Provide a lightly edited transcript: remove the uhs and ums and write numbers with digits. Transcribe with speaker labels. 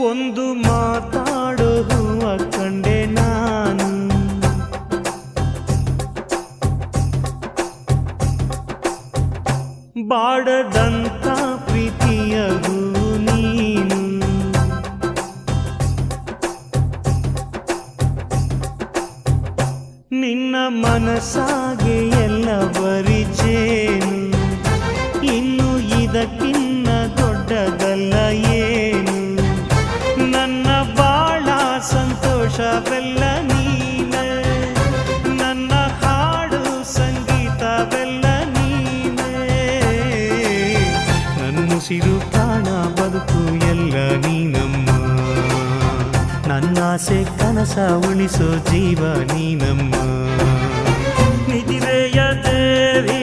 Speaker 1: ಒಂದು ಮಾತಾಡೋ ಹೂವ ಕಂಡೆ ನಾನು, ಬಾಡದಂತ ಪ್ರೀತಿಯ ಹೂ ನೀನು. ನಿನ್ನ ಮನಸ್ಸಾಗೆ ಎಲ್ಲ ಬರಿಜೇನು, ಇನ್ನು ಇದಕ್ಕಿನ್ನ ದೊಡ್ಡದಲ್ಲ ಏನು. ನನ್ನ ಬಾಳ ಸಂತೋಷವೆಲ್ಲ ನೀನೆ, ನನ್ನ ಹಾಡು ಸಂಗೀತವೆಲ್ಲ ನೀನೆ. ನನ್ನುಸಿರು ಪ್ರಾಣ ಬದುಕು ಎಲ್ಲ ನೀನಮ್ಮ, ನನ್ನಾಸೆ ಕನಸ ಉಳಿಸೋ ಜೀವ ನೀನಮ್ಮ. ನಿಧಿರೆಯ ದೇವಿ